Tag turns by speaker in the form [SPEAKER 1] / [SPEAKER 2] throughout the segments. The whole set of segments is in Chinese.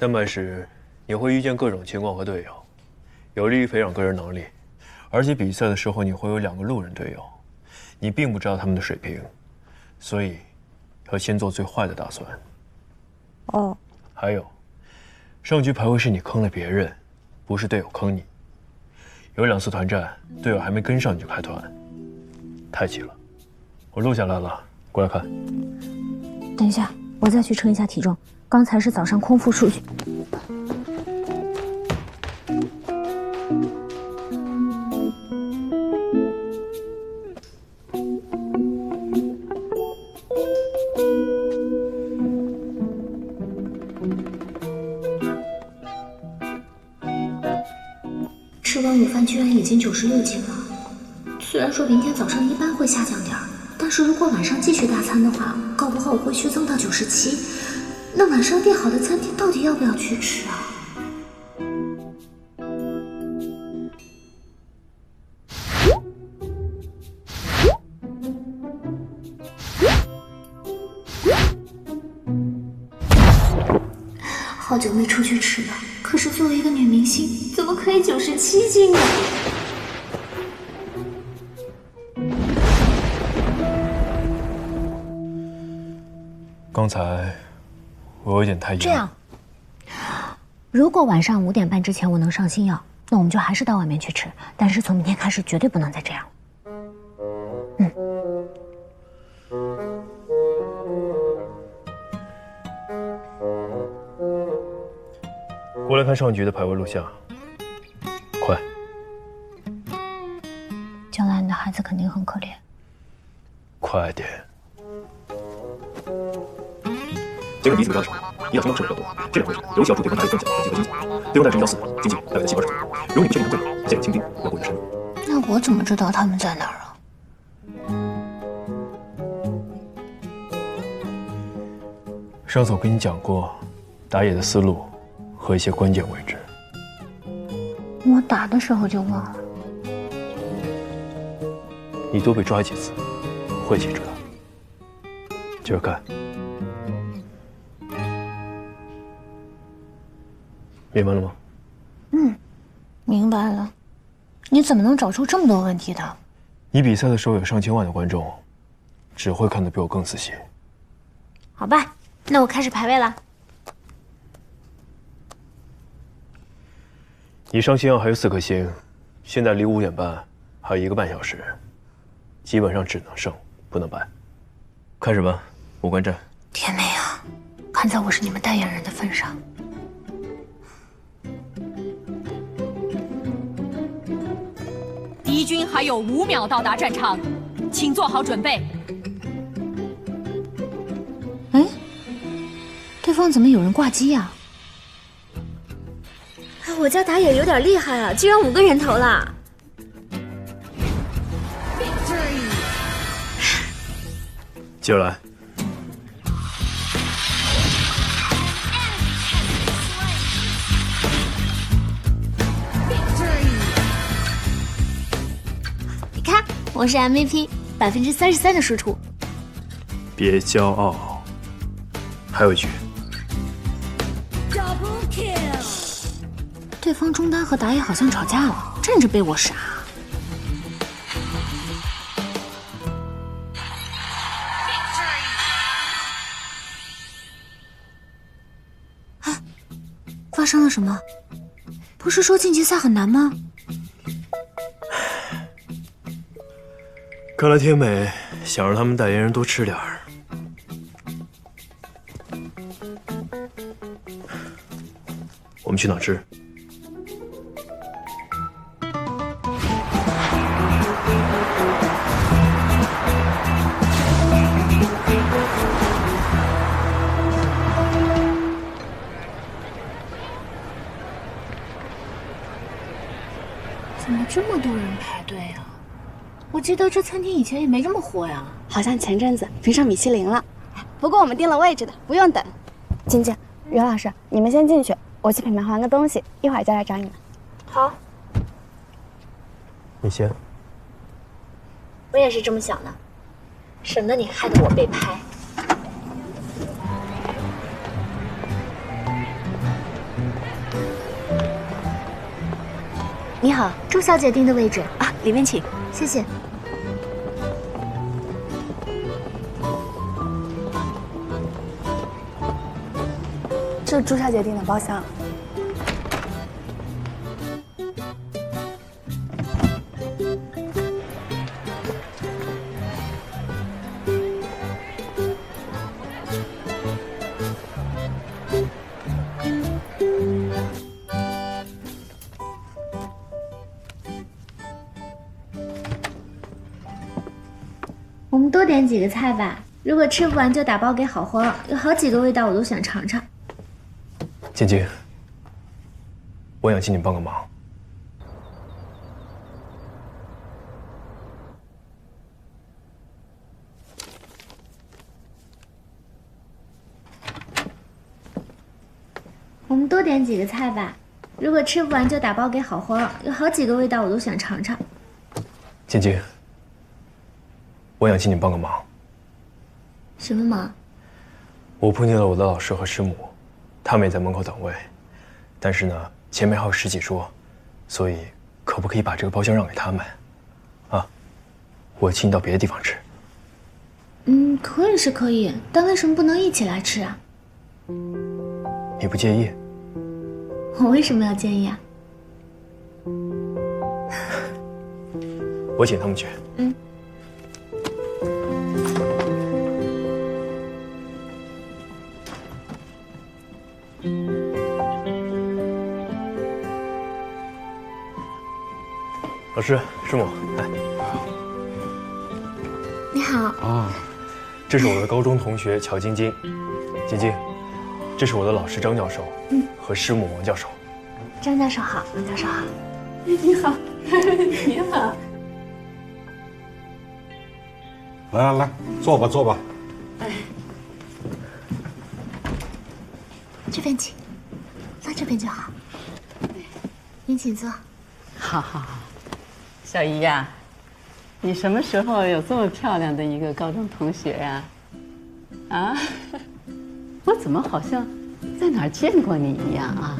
[SPEAKER 1] 登班时，你会遇见各种情况和队友，有利于培养个人能力。而且比赛的时候，你会有2个路人队友，你并不知道他们的水平，所以要先做最坏的打算。
[SPEAKER 2] 哦。
[SPEAKER 1] 还有，上局排位是你坑了别人，不是队友坑你。有2次团战，队友还没跟上你就开团，太急了。我录下来了，过来看。
[SPEAKER 2] 等一下，我再去称一下体重。刚才是早上空腹数据。
[SPEAKER 3] 吃完午饭居然已经96斤了。虽然说明天早上一般会下降点儿，但是如果晚上继续大餐的话，搞不好我会虚增到97。那晚上订好的餐厅到底要不要去吃啊？好久没出去吃了，可是作为一个女明星，怎么可以97斤呢？
[SPEAKER 1] 刚才我有点太硬。
[SPEAKER 2] 这样，如果晚上5点半之前我能上星耀，那我们就还是到外面去吃。但是从明天开始绝对不能再这样。
[SPEAKER 1] 过来看上局的排位录像，快！
[SPEAKER 2] 将来你的孩子肯定很可怜。
[SPEAKER 1] 快点！
[SPEAKER 4] 结果彼此对标的时候，你俩情况是比较多，这2个位置尤其要注对方哪里更小结合经济，对方带着114，经济带来的细胞手。如果你不确定他们对手，先有清兵，要过于深入。
[SPEAKER 2] 那我怎么知道他们在哪儿啊？
[SPEAKER 1] 上次我跟你讲过，打野的思路和一些关键位置。
[SPEAKER 2] 我打的时候就忘了。
[SPEAKER 1] 你多被抓几次，会记住的。接着看。明白了吗？
[SPEAKER 2] 明白了。你怎么能找出这么多问题的？
[SPEAKER 1] 你比赛的时候有上千万的观众，只会看得比我更仔细。
[SPEAKER 2] 好吧，那我开始排位了。
[SPEAKER 1] 你上星耀还有4颗星，现在离5点半还有1个半小时，基本上只能胜不能败。开始吧，5关战。
[SPEAKER 2] 天妹啊，看在我是你们代言人的份上。
[SPEAKER 5] 敌军还有5秒到达战场，请做好准备。
[SPEAKER 2] 哎，对方怎么有人挂机呀？
[SPEAKER 3] 我家打野有点厉害啊，居然5个人头了。
[SPEAKER 1] 接着来。
[SPEAKER 3] 你看，我是 MVP，33%的输出。
[SPEAKER 1] 别骄傲。还有一局。
[SPEAKER 2] 对方中单和打野好像吵架了，真是被我傻。啊，发生了什么？不是说晋级赛很难吗？
[SPEAKER 1] 看来天美想让他们代言人多吃点儿。我们去哪吃？
[SPEAKER 2] 怎么这么多人排队啊？我记得这餐厅以前也没这么火呀。
[SPEAKER 6] 好像前阵子评上米其林了。不过我们定了位置的，不用等。静静，刘老师，你们先进去，我去品牌还个东西，一会儿再来找你们。
[SPEAKER 3] 好，
[SPEAKER 1] 你先。
[SPEAKER 3] 我也是这么想的，省得你害得我被拍。
[SPEAKER 6] 你好，
[SPEAKER 3] 朱小姐订的位置
[SPEAKER 6] 啊，里面请。
[SPEAKER 3] 谢谢。
[SPEAKER 6] 这是朱小姐订的包厢。
[SPEAKER 3] 我们多点几个菜吧，如果吃不完就打包给好慌，有好几个味道我都想尝尝。
[SPEAKER 1] 晶晶，我想请你帮个忙。
[SPEAKER 3] 我们多点几个菜吧，如果吃不完就打包给好慌，有好几个味道我都想尝尝。
[SPEAKER 1] 晶晶，我想请你帮个忙。
[SPEAKER 3] 什么忙？
[SPEAKER 1] 我碰见了我的老师和师母，他们也在门口等位，但是呢，前面还有10几桌，所以可不可以把这个包厢让给他们？啊，我请你到别的地方吃。
[SPEAKER 3] 可以是可以，但为什么不能一起来吃啊？
[SPEAKER 1] 你不介意？
[SPEAKER 3] 我为什么要介意啊？
[SPEAKER 1] 我请他们去。老师、师母，来。
[SPEAKER 3] 你好。
[SPEAKER 7] 啊，
[SPEAKER 1] 这是我的高中同学乔晶晶，晶晶，这是我的老师张教授，和师母王教授。
[SPEAKER 3] 张教授好，王教授好。
[SPEAKER 6] 你好，你好。
[SPEAKER 7] 来来来，坐吧坐吧。
[SPEAKER 3] 这边请，到这边就好。您请坐。
[SPEAKER 8] 好好好，小姨呀，你什么时候有这么漂亮的一个高中同学呀？啊，我怎么好像在哪儿见过你一样啊？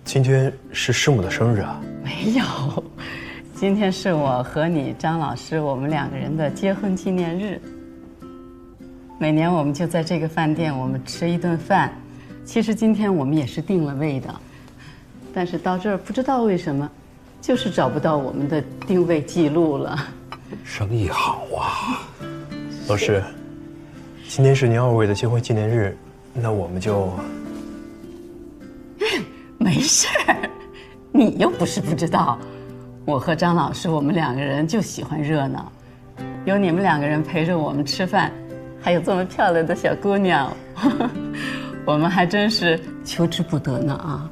[SPEAKER 1] 今天是师母的生日啊？
[SPEAKER 8] 没有，今天是我和你张老师我们2个人的结婚纪念日。每年我们就在这个饭店，我们吃一顿饭。其实今天我们也是定了位的，但是到这儿不知道为什么，就是找不到我们的定位记录了。
[SPEAKER 7] 生意好啊。
[SPEAKER 1] 老师，今天是您2位的结婚纪念日，那我们就……
[SPEAKER 8] 没事儿，你又不是不知道，我和张老师我们2个人就喜欢热闹，有你们2个人陪着我们吃饭，还有这么漂亮的小姑娘，我们还真是求之不得呢啊！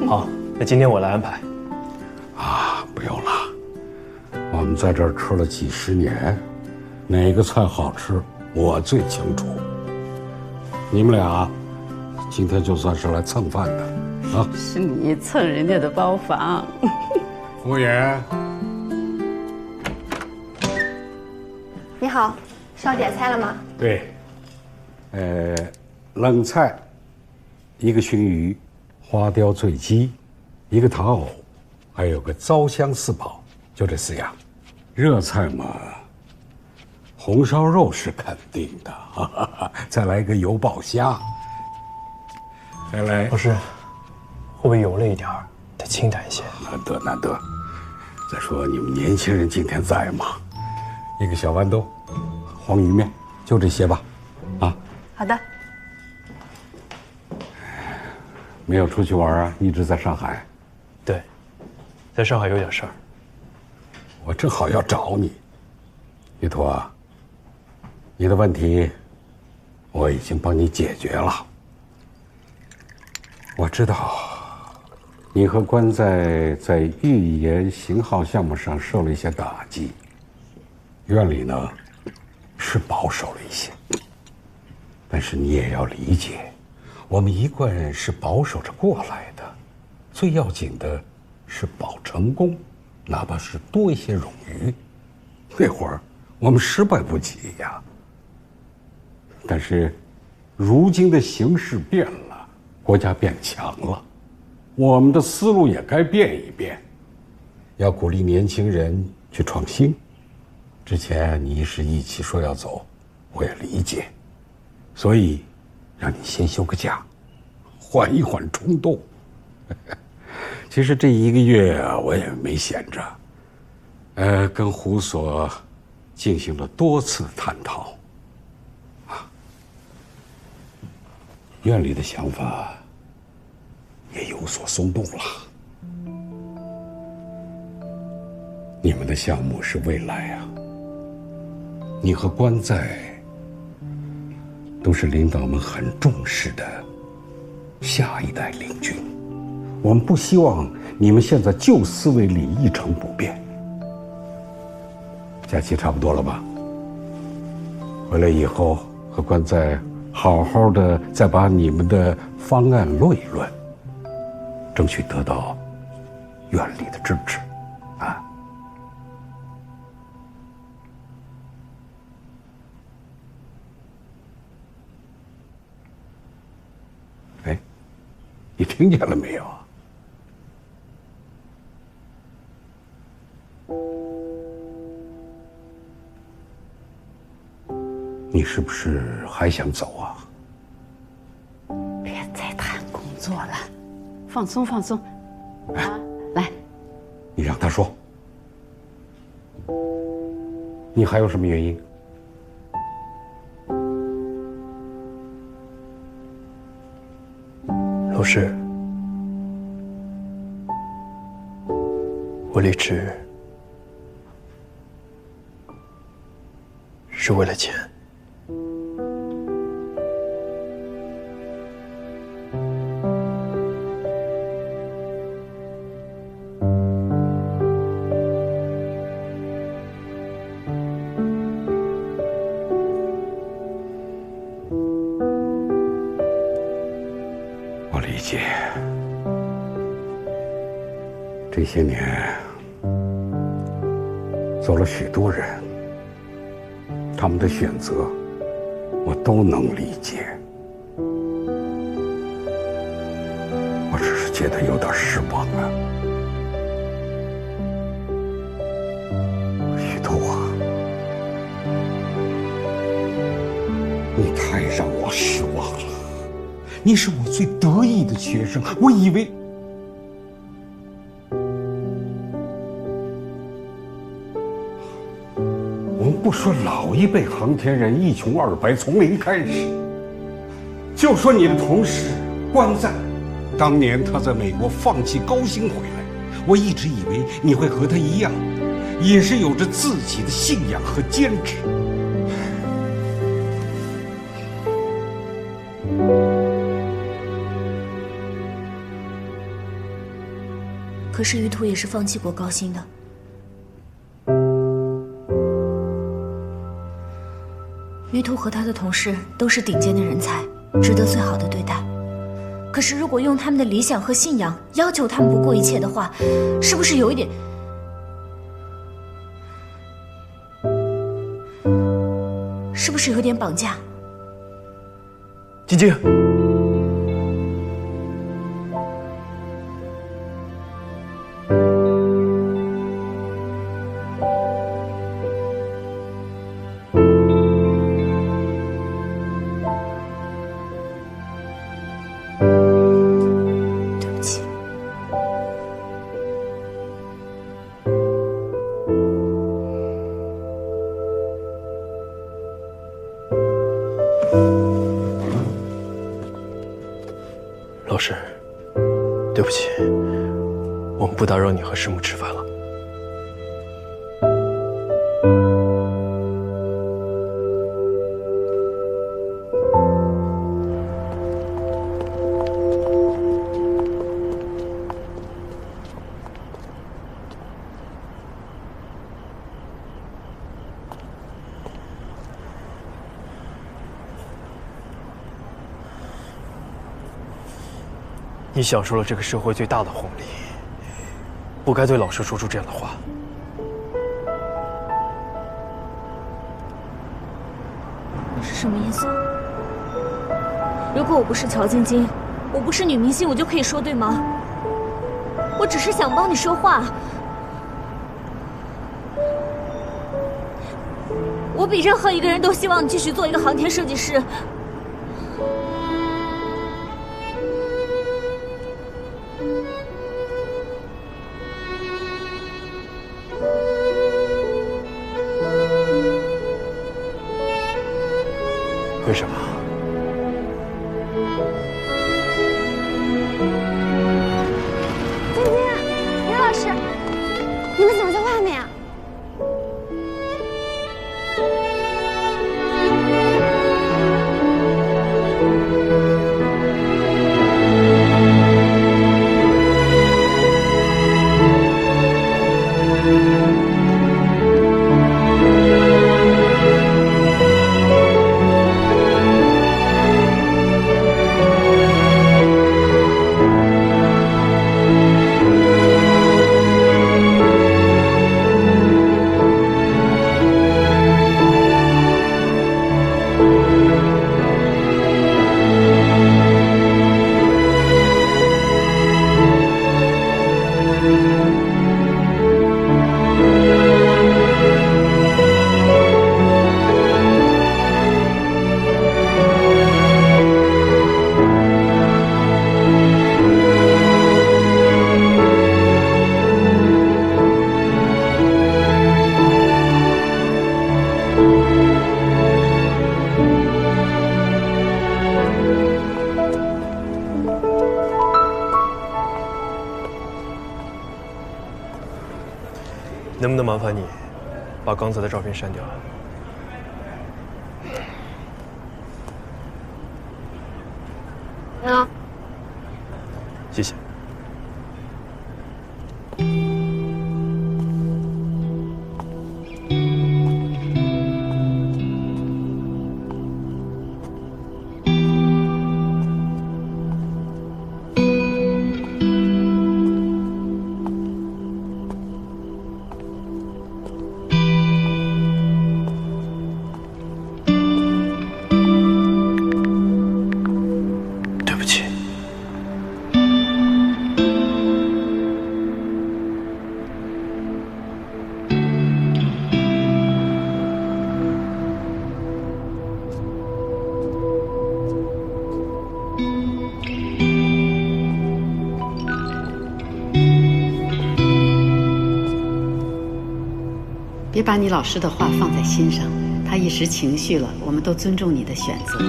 [SPEAKER 1] 好，那今天我来安排。
[SPEAKER 7] 啊，不用了，我们在这儿吃了几十年，哪个菜好吃我最清楚。你们俩今天就算是来蹭饭的啊。
[SPEAKER 8] 是你蹭人家的包房。
[SPEAKER 7] 服务员，
[SPEAKER 6] 你好，是要点菜了吗？
[SPEAKER 7] 对，冷菜，一个熏鱼，花雕醉鸡，一个糖藕，还有个糟香四宝，就这4样。热菜嘛，红烧肉是肯定的，哈哈哈，再来一个油爆虾，再来
[SPEAKER 1] 老师，会不会油了一点儿？得清淡一些。
[SPEAKER 7] 难得难得。再说你们年轻人今天在嘛，一个小豌豆，黄鱼面，就这些吧，啊。
[SPEAKER 6] 好的。
[SPEAKER 7] 没有出去玩啊，一直在上海。
[SPEAKER 1] 对，在上海有点事儿。
[SPEAKER 7] 我正好要找你，玉图啊，你的问题我已经帮你解决了。我知道你和关在预研型号项目上受了一些打击，院里呢是保守了一些，但是你也要理解，我们一贯是保守着过来的，最要紧的是保成功，哪怕是多一些冗余。那会儿我们失败不起呀。但是如今的形势变了，国家变强了，我们的思路也该变一变，要鼓励年轻人去创新。之前你一时意气说要走，我也理解，所以让你先休个假，缓一缓冲动。其实这1个月啊，我也没闲着，跟胡所进行了多次探讨，院里的想法也有所松动了。你们的项目是未来啊，你和关在都是领导们很重视的下一代领军，我们不希望你们现在旧思维里一成不变。假期差不多了吧？回来以后和关在好好的再把你们的方案论一论，争取得到院里的支持啊。哎，你听见了没有？你是不是还想走啊？
[SPEAKER 8] 别再谈工作了，放松放松。啊，来，
[SPEAKER 7] 你让他说。你还有什么原因？
[SPEAKER 1] 老师，我离职是为了钱。
[SPEAKER 7] 我理解，这些年走了许多人，他们的选择我都能理解，我只是觉得有点失望啊。许图啊，你太让我失望了。你是我最得意的学生，我以为我们不说老一辈航天人一穷二白从零开始，就说你的同事关在，当年他在美国放弃高薪回来，我一直以为你会和他一样，也是有着自己的信仰和坚持。
[SPEAKER 3] 可是于途也是放弃过高薪的。于途和他的同事都是顶尖的人才，值得最好的对待。可是如果用他们的理想和信仰要求他们不顾一切的话，是不是有一点……是不是有点绑架？
[SPEAKER 1] 晶晶。老师，对不起，我们不打扰你和师母吃饭了。你享受了这个社会最大的红利，不该对老师说出这样的话。
[SPEAKER 3] 是什么意思？如果我不是乔晶晶，我不是女明星，我就可以说对吗？
[SPEAKER 2] 我只是想帮你说话。我比任何一个人都希望你继续做一个航天设计师。
[SPEAKER 1] 为什么？
[SPEAKER 6] 晶晶，刘老师，你们怎么在外面啊？
[SPEAKER 1] 能不能麻烦你把刚才的照片删掉？
[SPEAKER 6] 啊，
[SPEAKER 1] 谢谢。
[SPEAKER 8] 别把你老师的话放在心上，他一时情绪了，我们都尊重你的选择。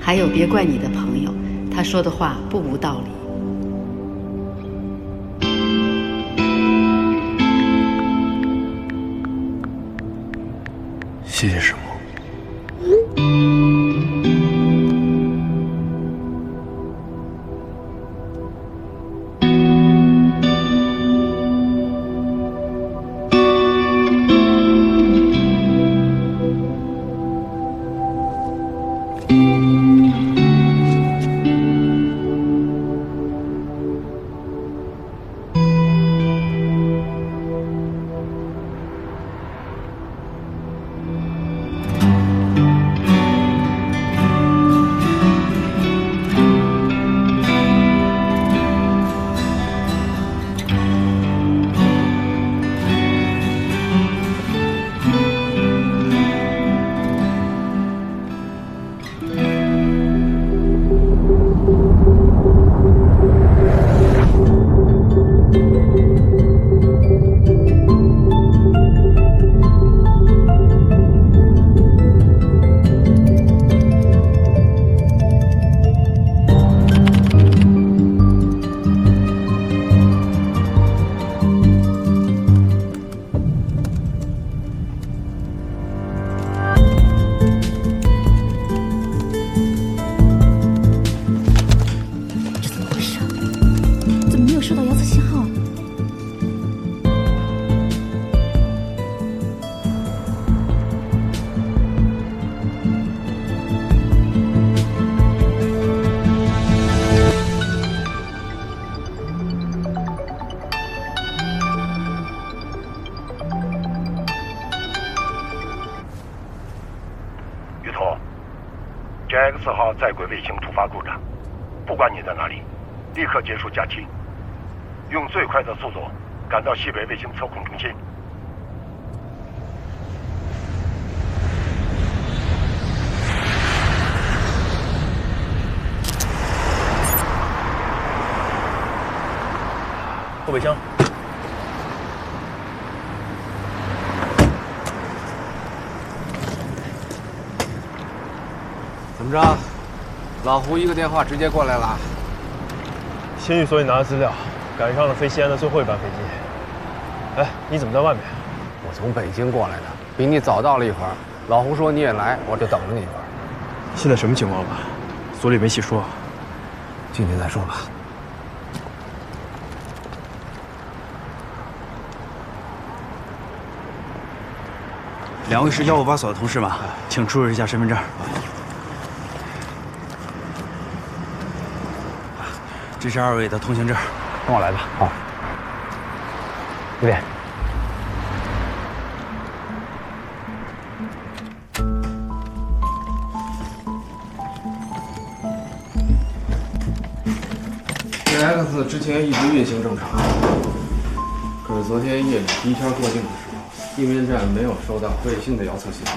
[SPEAKER 8] 还有，别怪你的朋友，他说的话不无道理。
[SPEAKER 1] 谢谢什么？GX
[SPEAKER 9] 号在轨卫星突发故障，不管你在哪里，立刻结束假期。用最快的速度赶到西北卫星测控中心。
[SPEAKER 1] 后备箱。
[SPEAKER 10] 怎么着？老胡一个电话直接过来了。
[SPEAKER 1] 新宇所里拿的资料，赶上了飞西安的最后一班飞机。哎，你怎么在外面？
[SPEAKER 10] 我从北京过来的，比你早到了一会儿。老胡说你也来，我就等着你一会儿。
[SPEAKER 1] 现在什么情况了？所里没细说。
[SPEAKER 10] 进去再说吧。
[SPEAKER 11] 2位是158所的同事吗？请出示一下身份证。这是2位的通行证，跟我来吧。
[SPEAKER 10] 好。有点。X 之前一直运行正常，可是昨天夜里第一天过境的时候，地面站没有收到卫星的遥测信号。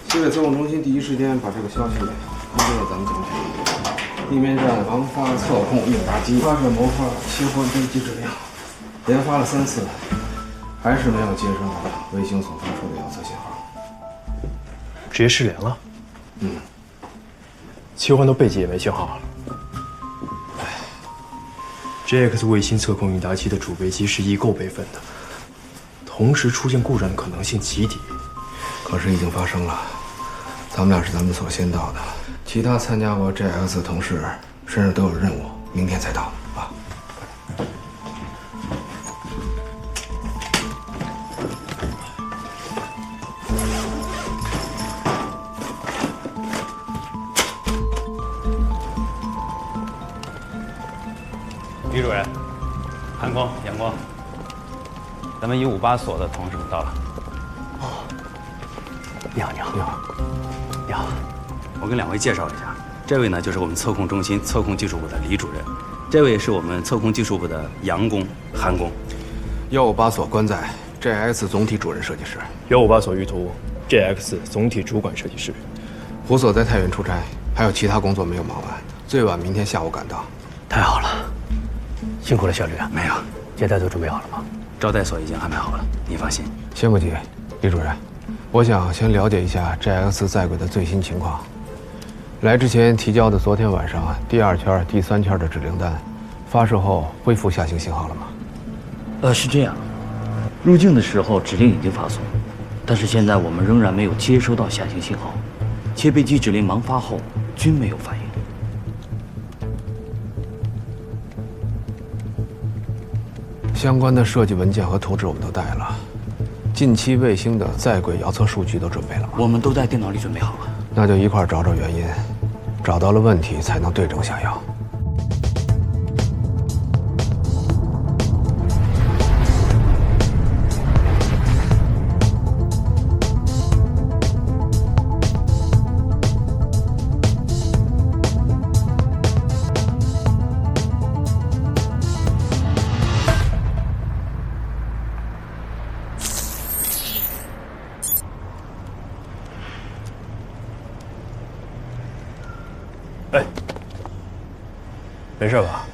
[SPEAKER 10] 西北测控中心第一时间把这个消息通知了咱们总体。地面站王发测控应答机发射模块切换飞机质量，连发了3次，还是没有接收到卫星所发出的遥测信号，
[SPEAKER 1] 直接失联了。切换到背机也没信号了。JX 卫星测控应答机的主备机是异构备份的，同时出现故障的可能性极低。
[SPEAKER 10] 可是已经发生了，咱们俩是咱们所先到的，其他参加过 JX 的同事身上都有任务，明天才到啊。
[SPEAKER 11] 李主任，韩光、阳光，咱们158所的同事们到了。
[SPEAKER 1] 你好，你好，你好，你好。
[SPEAKER 11] 我跟2位介绍一下，这位呢就是我们测控中心测控技术部的李主任，这位是我们测控技术部的杨工、韩工。
[SPEAKER 10] 158所关在 JX 总体主任设计师
[SPEAKER 1] ，158所玉图 JX 总体主管设计师。
[SPEAKER 10] 胡所在太原出差，还有其他工作没有忙完，最晚明天下午赶到。
[SPEAKER 1] 太好了，辛苦了，小吕啊。
[SPEAKER 11] 没有，
[SPEAKER 1] 接待都准备好了吗？
[SPEAKER 11] 招待所已经安排好了，你放心。
[SPEAKER 10] 先不急，李主任，我想先了解一下 JX 在轨的最新情况。来之前提交的昨天晚上第2圈、第3圈的指令单，发射后恢复下行信号了吗？
[SPEAKER 12] 是这样，入境的时候指令已经发送，但是现在我们仍然没有接收到下行信号，切备机指令忙发后均没有反应。
[SPEAKER 10] 相关的设计文件和图纸我们都带了，近期卫星的在轨遥测数据都准备了吗？
[SPEAKER 12] 我们都在电脑里准备好了。
[SPEAKER 10] 那就一块儿找找原因，找到了问题才能对症下药。
[SPEAKER 1] 哎，没事吧？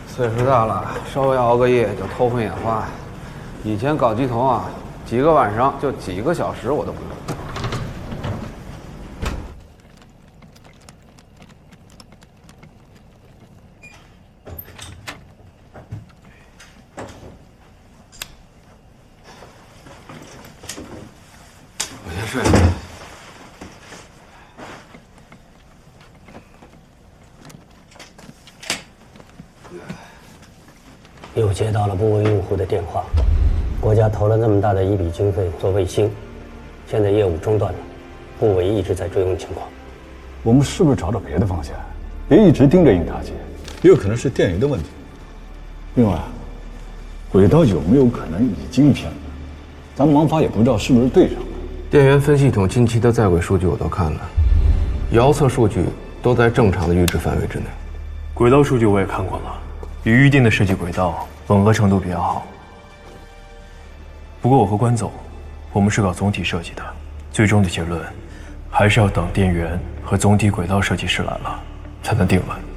[SPEAKER 10] 岁数大了，稍微熬个夜就头昏眼花。以前搞机头啊，几个晚上就几个小时我都不用。我先睡了。
[SPEAKER 13] 又接到了部位用户的电话，国家投了那么大的一笔经费做卫星，现在业务中断了，部委一直在追问情况。
[SPEAKER 14] 我们是不是找找别的方向？别一直盯着应答机，也有可能是电源的问题。另外，轨道有没有可能已经偏了？咱们王法也不知道是不是对上了。
[SPEAKER 10] 电源分系统近期的在轨数据我都看了，遥测数据都在正常的阈值范围之内。
[SPEAKER 1] 轨道数据我也看过了，与预定的设计轨道吻合程度比较好。不过我和关总，我们是搞总体设计的，最终的结论还是要等电源和总体轨道设计师来了才能定论。